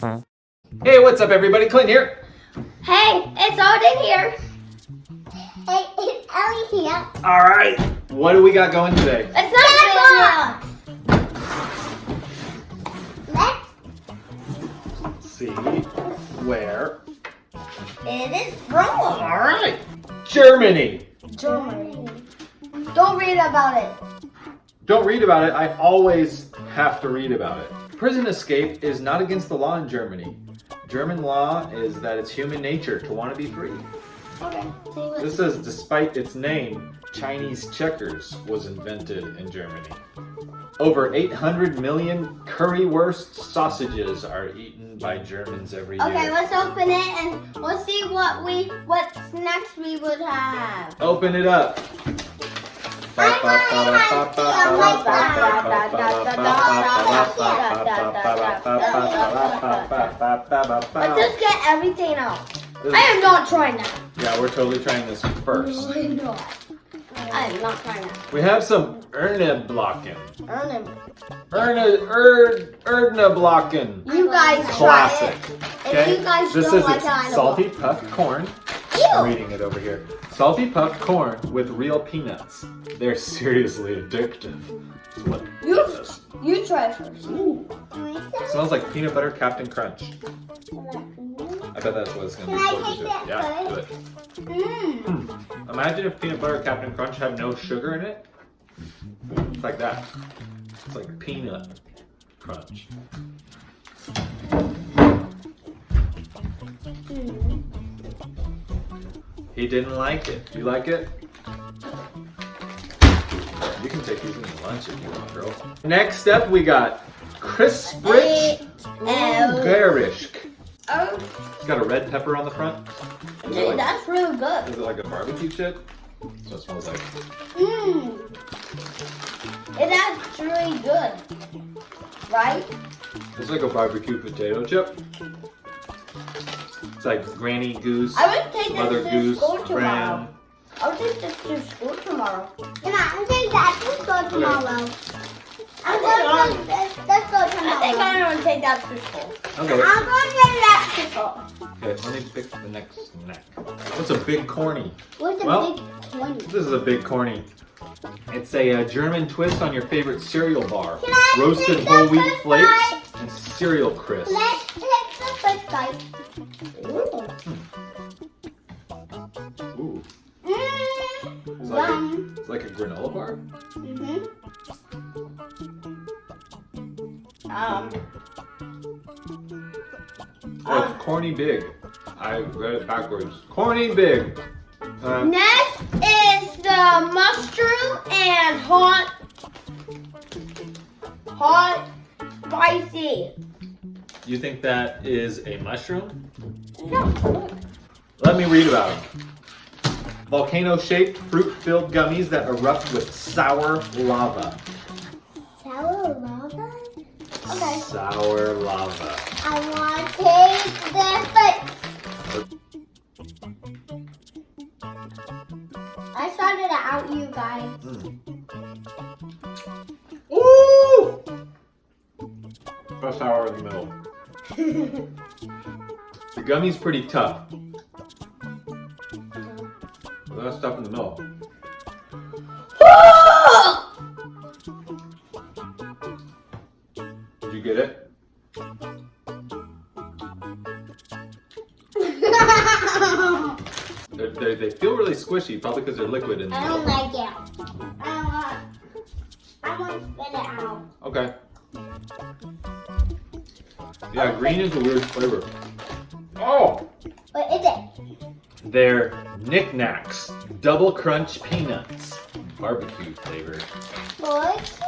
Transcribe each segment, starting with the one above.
Hey, what's up everybody? Clint here. Hey, it's Odin here. Hey, it's Elliott here. Alright, what do we got going today? It's not Let's See where. It is wrong. Alright, Germany. Germany. Don't read about it. Don't read about it, I always have to read about it. Prison escape is not against the law in Germany. German law is that it's human nature to want to be free. Okay. This says, despite its name, Chinese checkers was invented in Germany. Over 800 million currywurst sausages are eaten by Germans every year. Okay, let's open it and we'll see what snacks we would have. Open it up. Let's just get everything out. I am not trying that. Yeah, we're totally trying this first. I am not. I am not trying that. We have some Erneblocken. Ernest. Erneblocken. You guys Classic. try it. Okay? If you guys This don't is like it's it, I don't salty want. puffed corn. Ew. I'm reading it over here. Salty puffed corn with real peanuts. They're seriously addictive. That's what it says. You try it first. Ooh. It smells like peanut butter Captain Crunch. I bet that's what it's going to be. Can I closer take to. that Yeah, do first? it. Imagine if peanut butter Captain Crunch had no sugar in it. It's like that. It's like peanut crunch. He didn't like it. Do you like it? You can take these in your lunch if you want, girl. Next up, we got Crispritch Gerishk. Oh, It's got a red pepper on the front. Is it like, that's really good. is it like a barbecue chip? That's what it smells like. It's actually good. Right? It's like a barbecue potato chip. It's like Granny Goose, I would take Mother this to Goose, school tomorrow. Bran. I would take this to school tomorrow. Come on, I'm taking that to school tomorrow. Let's go I think tomorrow. I'm going to take that to school. Okay. I'm going to take that to school. Okay, let me pick the next snack. What's a big corny? What's a Well, big 20? This is a big corny. It's a German twist on your favorite cereal bar. Can I Roasted take whole the wheat first flakes bite? and cereal crisps. Let's take the first bite. Ooh, it's Yum. like a granola bar. Oh, it's corny big. I read it backwards. Corny big. Next is the mushroom and hot spicy. You think that is a mushroom? No. Let me read about them. Volcano-shaped, fruit-filled gummies that erupt with sour lava. Sour lava? Okay. Sour lava. I want to taste the first. I started out, you guys. Ooh! That's sour in the middle. The gummy's pretty tough. But that's stuff in the middle. Did you get it? They feel really squishy, probably because they're liquid in the I don't middle. like it. I want to spit it out. Okay. Yeah, green is a weird flavor. Oh! What is it? They're knickknacks, double crunch peanuts, barbecue flavor. What?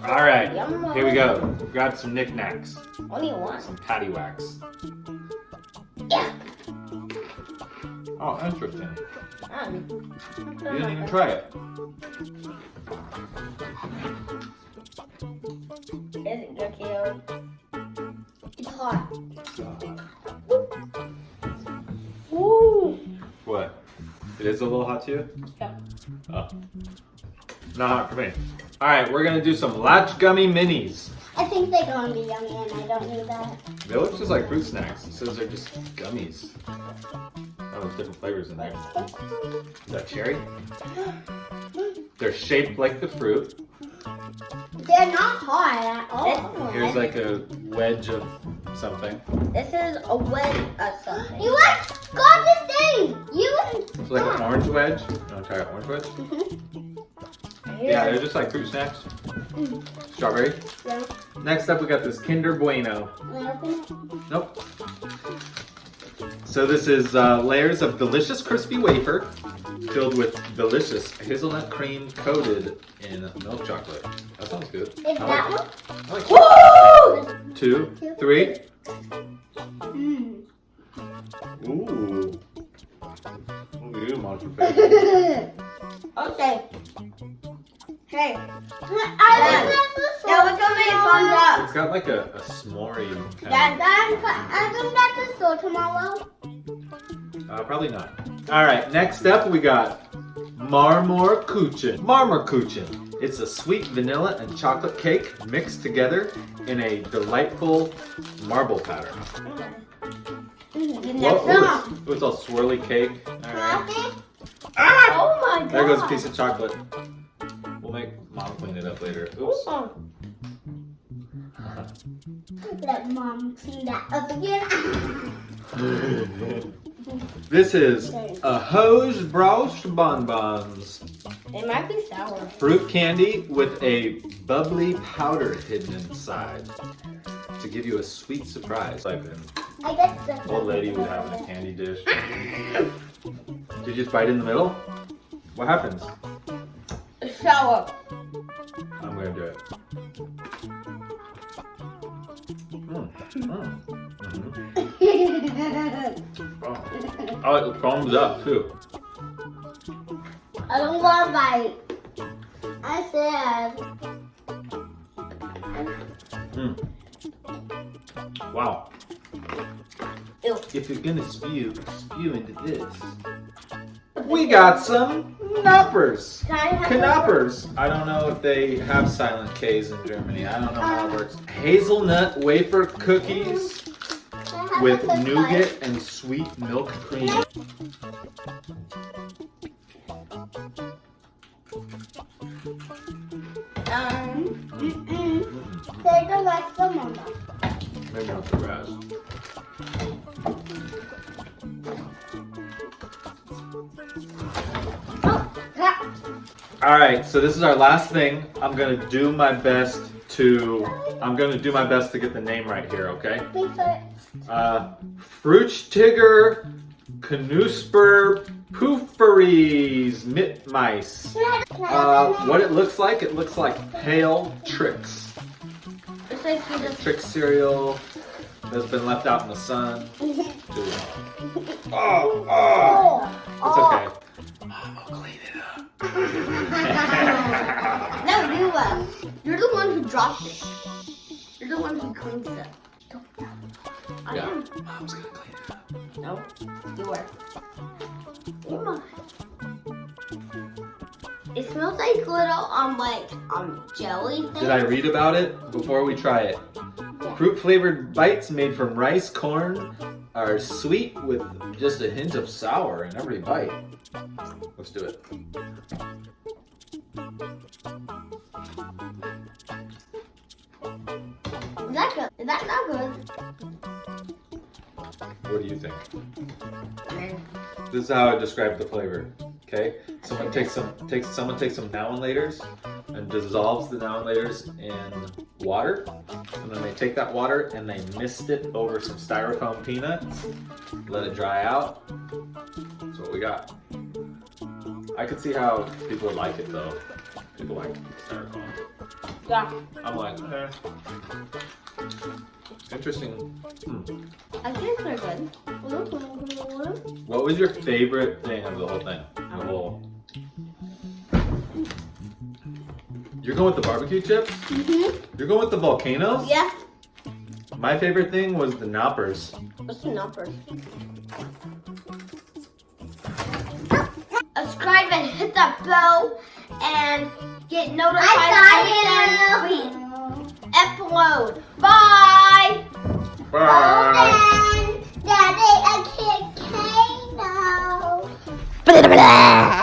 All right, here we go. Grab some knickknacks, What do you want? some patty wax. Yeah. Oh, interesting. You You didn't even try it. Is it good, kiddo? It's hot. Woo! What? It is a little hot to you? Yeah. Oh. Not hot for me. All right, we're gonna do some latch gummy minis. I think they're gonna be yummy and I don't need that. They look just like fruit snacks. It says they're just gummies. Oh, there's different flavors in there. Is that cherry? They're shaped like the fruit. They're not hard at all. Here's like a wedge of something. This is a wedge of something. You what? Got this thing! It's like an orange wedge. You want to try an orange wedge? Yeah, they're just like fruit snacks. Strawberry. Yeah. Next up, we got this Kinder Bueno. Can I open it? Nope. So this is layers of delicious crispy wafer filled with delicious hazelnut cream coated in milk chocolate. That sounds good. Is that one? I like it. 2, 3. Mmm. Ooh. Look at you, monster face. Okay. Hey. Yeah, what's gonna make fun up? It's got like a s'more kind I'm going back to the store tomorrow. of. Probably not. All right, next up we got Marmorkuchen. Marmorkuchen. It's a sweet vanilla and chocolate cake mixed together in a delightful marble pattern. Whoa, it's all swirly cake. All right. Oh my god. There goes a piece of chocolate. We'll make Mom clean it up later. Oops. Let Mom clean that up again. This is a Hose Brausch bonbons. It might be sour. Fruit candy with a bubbly powder hidden inside to give you a sweet surprise. Like an I guess the old lady would have in a candy dish. Did you just bite in the middle? What happens? It's sour. I'm gonna do it. Oh, it foams up too. I don't want to bite. I said. Wow. Ew. If you're gonna spew into this. We got some knoppers. Knoppers. I don't know if they have silent K's in Germany. I don't know how it works. Hazelnut wafer cookies with nougat and sweet milk cream. They don't like the mama. Maybe not the rest. All right, so this is our last thing. I'm gonna do my best to get the name right here. Okay. Fruchtiger Knusper Pooferys Mitmice. What it looks like pale tricks. It's like you just Trick cereal that's been left out in the sun. Oh, it's okay. Mom will clean it up. No, you will. You're the one who dropped it. You're the one who cleans it. I Yeah, am. Mom's gonna clean it up. No, you are. Come on. It smells like little jelly things. Did I read about it before we try it? Fruit flavored bites made from rice corn are sweet with just a hint of sour in every bite. Let's do it. Is that good? Is that not good? What do you think? This is how I describe the flavor. Okay, someone takes some now and laters and dissolves the now and laters in water, and then they take that water and they mist it over some styrofoam peanuts, let it dry out. That's what we got. I could see how people would like it though. People like styrofoam. Yeah. I'm like, interesting. I think they're good. What was your favorite thing of the whole thing? The whole. You're going with the barbecue chips? Mm-hmm. You're going with the volcanoes? Yeah. My favorite thing was the knoppers. What's the number? Subscribe and hit that bell and get notified every time we explode. Bye. Bye. Odin, Daddy, I can't now. Blah, blah, blah.